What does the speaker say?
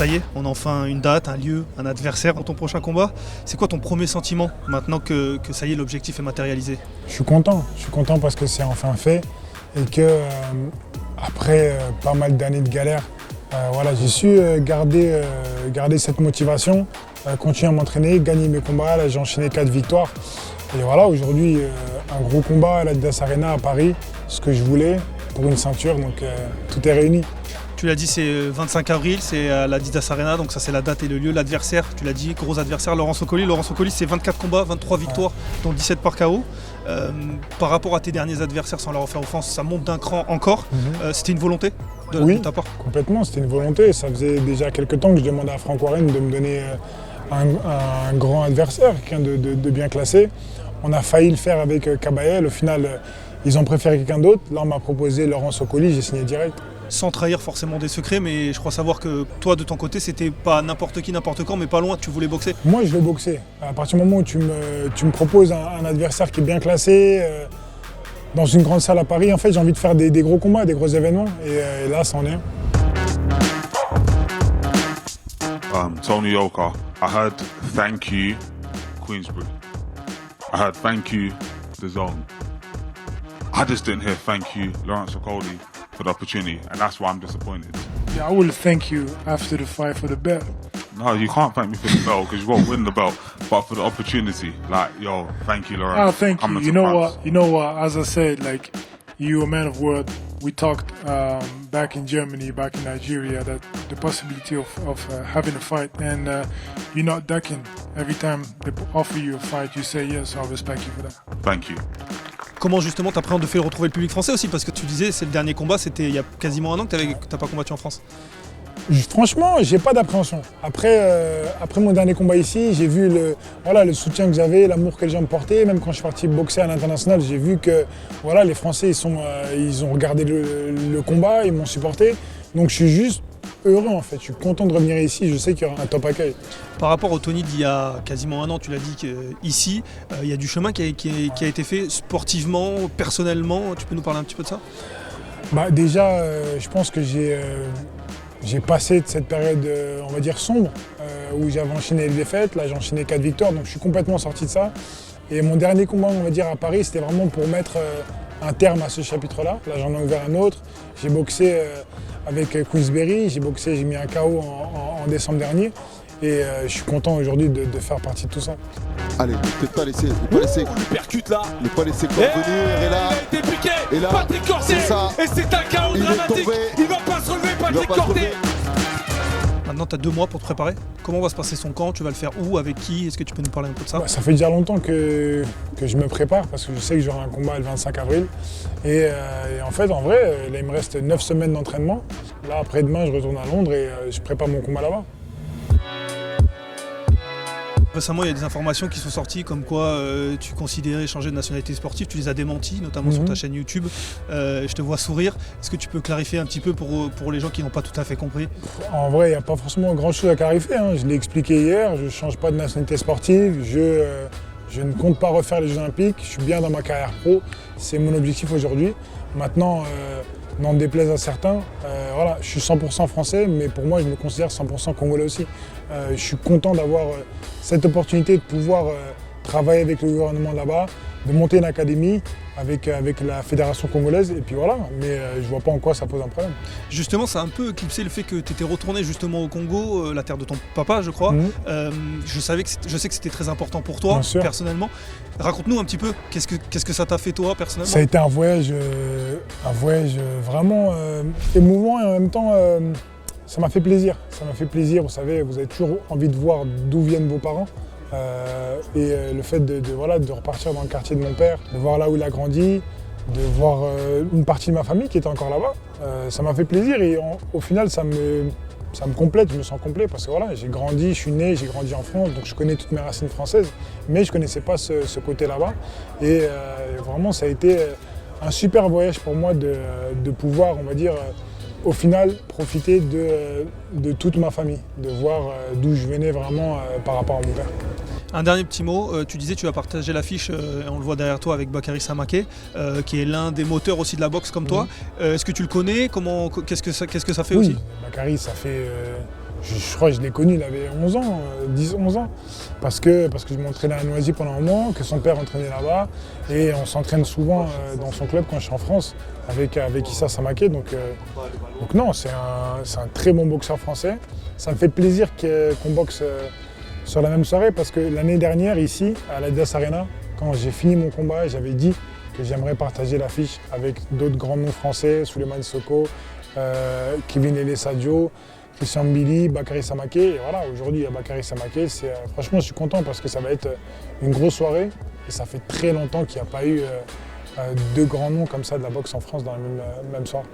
Ça y est, on a enfin une date, un lieu, un adversaire pour ton prochain combat. C'est quoi ton premier sentiment maintenant que ça y est, l'objectif est matérialisé? Je suis content parce que c'est enfin fait et que après pas mal d'années de galère, voilà, j'ai su garder cette motivation, continuer à m'entraîner, gagner mes combats. Là, j'ai enchaîné 4 victoires. Et voilà, aujourd'hui, un gros combat à l'Adidas Arena à Paris, ce que je voulais pour une ceinture, donc tout est réuni. Tu l'as dit, c'est 25 avril, c'est à l'Adidas Arena, donc ça c'est la date et le lieu. L'adversaire, tu l'as dit, gros adversaire, Laurent Sokoli. Laurent Sokoli, c'est 24 combats, 23 victoires, dont 17 par KO. Par rapport à tes derniers adversaires, sans leur faire offense, ça monte d'un cran encore. C'était une volonté de ta part? Complètement, c'était une volonté. Ça faisait déjà quelques temps que je demandais à Franck Warren de me donner un grand adversaire, quelqu'un de bien classé. On a failli le faire avec Kabayel. Au final, ils ont préféré quelqu'un d'autre. Là, on m'a proposé Laurent Sokoli, j'ai signé direct. Sans trahir forcément des secrets, mais je crois savoir que toi, de ton côté, c'était pas n'importe qui, n'importe quand, mais pas loin, tu voulais boxer. Moi, je veux boxer. À partir du moment où tu me proposes un adversaire qui est bien classé, dans une grande salle à Paris, en fait, j'ai envie de faire des gros combats, des gros événements. Et là, c'en est un. Tony Yoka, I heard thank you, Queensbury. I heard thank you, The Zone. I just didn't hear thank you, Lawrence Okoli, for the opportunity, and that's why I'm disappointed. Yeah, I will thank you after the fight for the belt. No, you can't thank me for the belt because you won't win the belt, but for the opportunity, like, yo, thank you, Lawrence. Oh, thank you. You know what? As I said, like, you're a man of word. We talked back in Germany, back in Nigeria, that the possibility of having a fight, and you're not ducking. Every time they offer you a fight, you say yes. I respect you for that. Thank you. Comment justement t'appréhendes de faire retrouver le public français aussi? Parce que tu disais, c'est le dernier combat, c'était il y a quasiment un an que t'as pas combattu en France. Franchement, j'ai pas d'appréhension. Après mon dernier combat ici, j'ai vu le soutien que j'avais, l'amour que les gens me portaient. Même quand je suis parti boxer à l'international, j'ai vu que voilà, les Français ils ont regardé le combat, ils m'ont supporté. Donc je suis juste heureux en fait. Je suis content de revenir ici. Je sais qu'il y aura un top accueil. Par rapport au Tony d'il y a quasiment un an, tu l'as dit qu'ici, il y a du chemin qui a été fait sportivement, personnellement. Tu peux nous parler un petit peu de ça? Déjà, je pense que j'ai passé de cette période, on va dire, sombre, où j'avais enchaîné les défaites. Là, j'ai enchaîné 4 victoires, donc je suis complètement sorti de ça. Et mon dernier combat, on va dire, à Paris, c'était vraiment pour mettre un terme à ce chapitre-là. Là, j'en ai ouvert un autre. J'ai boxé avec Queensberry, j'ai mis un KO en décembre dernier. Et je suis content aujourd'hui de faire partie de tout ça. Allez, ne pas laisser. On lui percute là. Ne pas laisser corps venir. Et là, il a été piqué. Et là, Patrick Corté. Et c'est un chaos dramatique. Il va pas se relever, Patrick Corté. Maintenant, tu as 2 mois pour te préparer. Comment va se passer son camp? Tu vas le faire où? Avec qui? Est-ce que tu peux nous parler un peu de ça? Ça fait déjà longtemps que je me prépare parce que je sais que j'aurai un combat le 25 avril. Et en fait, en vrai, là, il me reste 9 semaines d'entraînement. Là, après-demain, je retourne à Londres et je prépare mon combat là-bas. Récemment, il y a des informations qui sont sorties comme quoi tu considérais changer de nationalité sportive. Tu les as démenties, notamment sur ta chaîne YouTube. Je te vois sourire. Est-ce que tu peux clarifier un petit peu pour les gens qui n'ont pas tout à fait compris? En vrai, il n'y a pas forcément grand-chose à clarifier. Je l'ai expliqué hier. Je ne change pas de nationalité sportive. Je ne compte pas refaire les Jeux Olympiques. Je suis bien dans ma carrière pro. C'est mon objectif aujourd'hui. Maintenant, n'en déplaise à certains, voilà, je suis 100% français, mais pour moi, je me considère 100% congolais aussi. Je suis content d'avoir cette opportunité de pouvoir travailler avec le gouvernement là-bas, de monter une académie avec la fédération congolaise, et puis voilà, mais je vois pas en quoi ça pose un problème. Justement, ça a un peu éclipsé le fait que tu étais retourné justement au Congo, la terre de ton papa, je crois. Je sais que c'était très important pour toi, personnellement. Raconte-nous un petit peu, qu'est-ce que ça t'a fait toi, personnellement? Ça a été un voyage vraiment émouvant et en même temps, ça m'a fait plaisir. Ça m'a fait plaisir, vous savez, vous avez toujours envie de voir d'où viennent vos parents. Le fait de repartir dans le quartier de mon père, de voir là où il a grandi, de voir une partie de ma famille qui était encore là-bas, ça m'a fait plaisir et au final ça me complète, je me sens complet parce que voilà, j'ai grandi, je suis né, j'ai grandi en France, donc je connais toutes mes racines françaises, mais je ne connaissais pas ce côté là-bas et vraiment ça a été un super voyage pour moi de pouvoir, on va dire, au final, profiter de toute ma famille, de voir d'où je venais vraiment par rapport à mon père. Un dernier petit mot, tu disais tu as partagé l'affiche, on le voit derrière toi avec Bakary Samaké, qui est l'un des moteurs aussi de la boxe comme toi. Est-ce que tu le connais? Qu'est-ce que ça fait aussi? Bakary, ça fait Je crois que je l'ai connu, il avait 11 ans, 10-11 ans. Parce que je m'entraînais à Noisy pendant un moment, que son père entraînait là-bas. Et on s'entraîne souvent dans son club quand je suis en France, avec Issa Samaké. Donc non, c'est un très bon boxeur français. Ça me fait plaisir qu'on boxe sur la même soirée parce que l'année dernière, ici, à l'Adidas Arena, quand j'ai fini mon combat, j'avais dit que j'aimerais partager l'affiche avec d'autres grands noms français, Souleymane Soko, Kevin Sadio, Christian Mbili, Bakary Samaké. Et voilà, aujourd'hui, il y a Bakary Samaké. Franchement, je suis content parce que ça va être une grosse soirée. Et ça fait très longtemps qu'il n'y a pas eu deux grands noms comme ça de la boxe en France dans la même soirée.